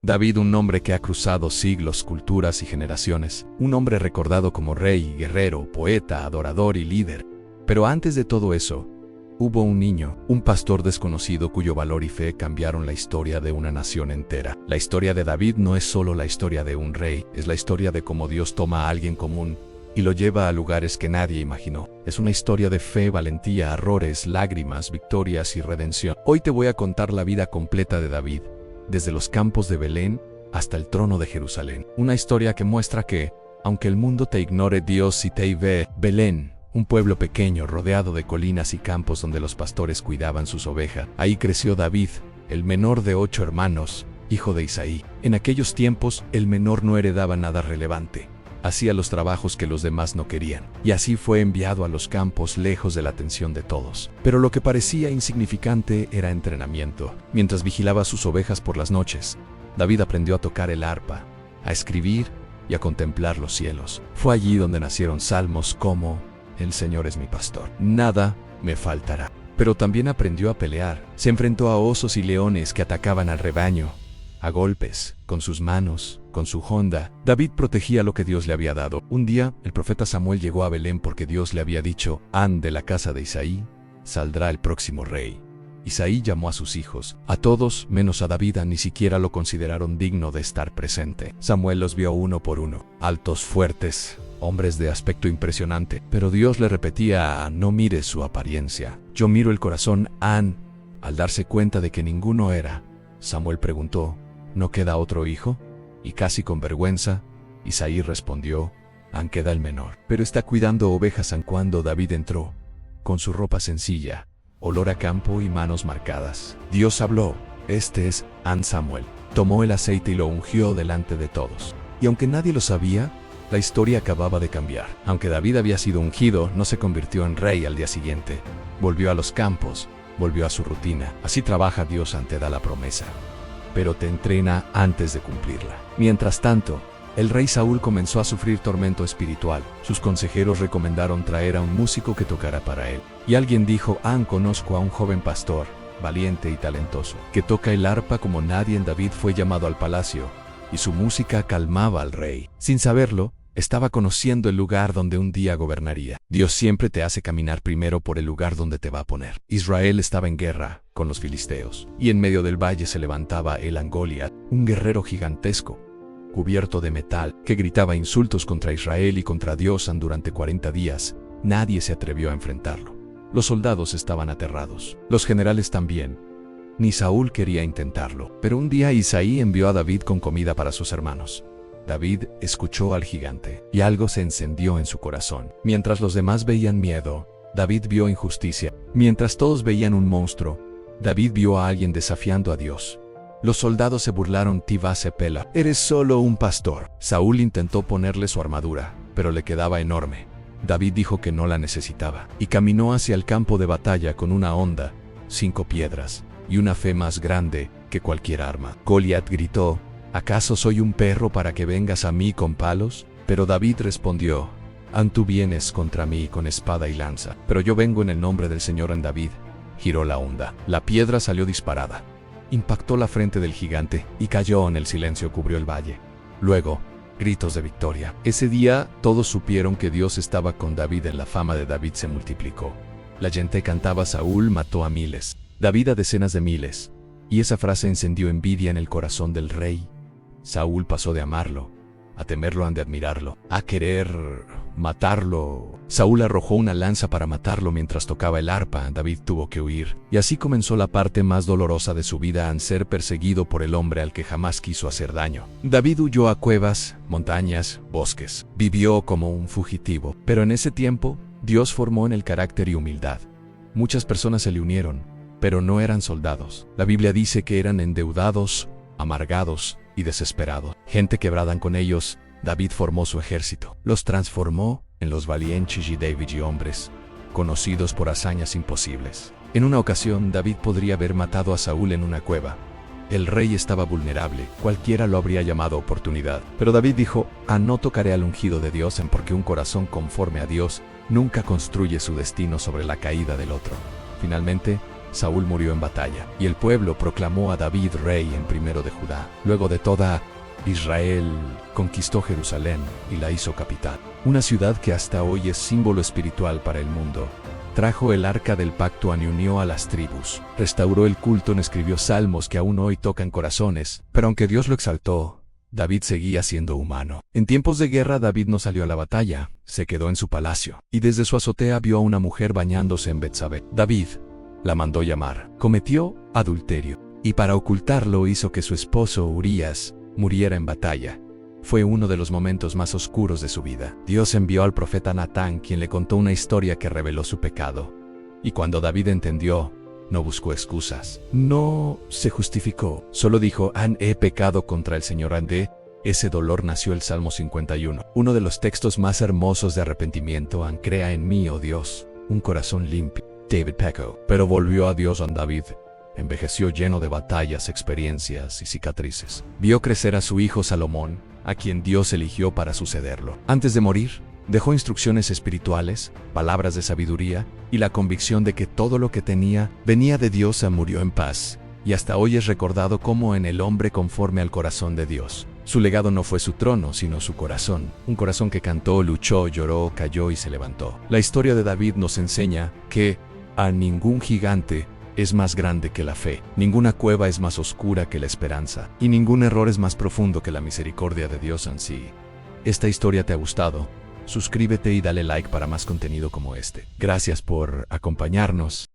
David, un hombre que ha cruzado siglos, culturas y generaciones, un hombre recordado como rey, guerrero, poeta, adorador y líder. Pero antes de todo eso, hubo un niño, un pastor desconocido cuyo valor y fe cambiaron la historia de una nación entera. La historia de David no es solo la historia de un rey, es la historia de cómo Dios toma a alguien común y lo lleva a lugares que nadie imaginó. Es una historia de fe, valentía, errores, lágrimas, victorias y redención. Hoy te voy a contar la vida completa de David, desde los campos de Belén hasta el trono de Jerusalén. Una historia que muestra que, aunque el mundo te ignore, Dios sí te ve. Belén, un pueblo pequeño rodeado de colinas y campos donde los pastores cuidaban sus ovejas. Ahí creció David, el menor de 8 hermanos, hijo de Isaí. En aquellos tiempos, el menor no heredaba nada relevante. Hacía los trabajos que los demás no querían, y así fue enviado a los campos lejos de la atención de todos. Pero lo que parecía insignificante era entrenamiento. Mientras vigilaba sus ovejas por las noches, David aprendió a tocar el arpa, a escribir y a contemplar los cielos. Fue allí donde nacieron salmos como "El Señor es mi pastor, nada me faltará". Pero también aprendió a pelear. Se enfrentó a osos y leones que atacaban al rebaño, a golpes, con sus manos, con su honda. David protegía lo que Dios le había dado. Un día, el profeta Samuel llegó a Belén porque Dios le había dicho: de la casa de Isaí saldrá el próximo rey. Isaí llamó a sus hijos. A todos, menos a David, ni siquiera lo consideraron digno de estar presente. Samuel los vio uno por uno, altos, fuertes, hombres de aspecto impresionante. Pero Dios le repetía: no mires su apariencia, yo miro el corazón. Al darse cuenta de que ninguno era, Samuel preguntó: ¿no queda otro hijo? Y casi con vergüenza, Isaí respondió: queda el menor. Pero está cuidando ovejas. Cuando David entró, con su ropa sencilla, olor a campo y manos marcadas, Dios habló: este es Samuel. Tomó el aceite y lo ungió delante de todos. Y aunque nadie lo sabía, la historia acababa de cambiar. Aunque David había sido ungido, no se convirtió en rey al día siguiente. Volvió a los campos, volvió a su rutina. Así trabaja Dios, te da la promesa, pero te entrena antes de cumplirla. Mientras tanto, el rey Saúl comenzó a sufrir tormento espiritual. Sus consejeros recomendaron traer a un músico que tocara para él. Y alguien dijo: conozco a un joven pastor, valiente y talentoso, que toca el arpa como nadie. David fue llamado al palacio, y su música calmaba al rey. Sin saberlo, estaba conociendo el lugar donde un día gobernaría. Dios siempre te hace caminar primero por el lugar donde te va a poner. Israel estaba en guerra con los filisteos, y en medio del valle se levantaba el Goliat, un guerrero gigantesco, cubierto de metal, que gritaba insultos contra Israel y contra Dios. Durante 40 días, nadie se atrevió a enfrentarlo. Los soldados estaban aterrados, los generales también. Ni Saúl quería intentarlo. Pero un día Isaí envió a David con comida para sus hermanos. David escuchó al gigante, y algo se encendió en su corazón. Mientras los demás veían miedo, David vio injusticia. Mientras todos veían un monstruo, David vio a alguien desafiando a Dios. Los soldados se burlaron: Tivasepela, eres solo un pastor. Saúl intentó ponerle su armadura, pero le quedaba enorme. David dijo que no la necesitaba, y caminó hacia el campo de batalla con una honda, 5 piedras, y una fe más grande que cualquier arma. Goliat gritó: ¿acaso soy un perro para que vengas a mí con palos? Pero David respondió: tú vienes contra mí con espada y lanza, pero yo vengo en el nombre del Señor. David giró la honda. La piedra salió disparada, impactó la frente del gigante y cayó. En el silencio cubrió el valle. Luego, gritos de victoria. Ese día, todos supieron que Dios estaba con David. La fama de David se multiplicó. La gente cantaba: Saúl mató a miles, David a decenas de miles. Y esa frase encendió envidia en el corazón del rey. Saúl pasó de amarlo a temerlo, de admirarlo a querer matarlo. Saúl arrojó una lanza para matarlo mientras tocaba el arpa. David tuvo que huir. Y así comenzó la parte más dolorosa de su vida: ser perseguido por el hombre al que jamás quiso hacer daño. David huyó a cuevas, montañas, bosques. Vivió como un fugitivo. Pero en ese tiempo, Dios formó en él carácter y humildad. Muchas personas se le unieron, pero no eran soldados. La Biblia dice que eran endeudados, amargados y desesperados. Gente quebrada con ellos, David formó su ejército. Los transformó en los valientes y David y hombres, conocidos por hazañas imposibles. En una ocasión, David podría haber matado a Saúl en una cueva. El rey estaba vulnerable, cualquiera lo habría llamado oportunidad. Pero David dijo: no tocaré al ungido de Dios, porque un corazón conforme a Dios nunca construye su destino sobre la caída del otro. Finalmente, Saúl murió en batalla, y el pueblo proclamó a David rey en primero de Judá. Luego de toda Israel conquistó Jerusalén y la hizo capital, una ciudad que hasta hoy es símbolo espiritual para el mundo. Trajo el arca del pacto y unió a las tribus, restauró el culto, escribió salmos que aún hoy tocan corazones, pero aunque Dios lo exaltó, David seguía siendo humano. En tiempos de guerra David no salió a la batalla, se quedó en su palacio, y desde su azotea vio a una mujer bañándose en Betsabé. David la mandó llamar, cometió adulterio, y para ocultarlo hizo que su esposo Urías muriera en batalla. Fue uno de los momentos más oscuros de su vida. Dios envió al profeta Natán, quien le contó una historia que reveló su pecado. Y cuando David entendió, no buscó excusas. No se justificó. Solo dijo, he pecado contra el Señor. De ese dolor nació el Salmo 51. Uno de los textos más hermosos de arrepentimiento. Crea en mí, oh Dios, un corazón limpio. David pecó, pero volvió a Dios. David envejeció lleno de batallas, experiencias y cicatrices. Vio crecer a su hijo Salomón, a quien Dios eligió para sucederlo. Antes de morir, dejó instrucciones espirituales, palabras de sabiduría y la convicción de que todo lo que tenía venía de Dios. Murió en paz, y hasta hoy es recordado como el hombre conforme al corazón de Dios. Su legado no fue su trono, sino su corazón. Un corazón que cantó, luchó, lloró, cayó y se levantó. La historia de David nos enseña que a ningún gigante es más grande que la fe, ninguna cueva es más oscura que la esperanza, y ningún error es más profundo que la misericordia de Dios en sí. ¿Esta historia te ha gustado? Suscríbete y dale like para más contenido como este. Gracias por acompañarnos.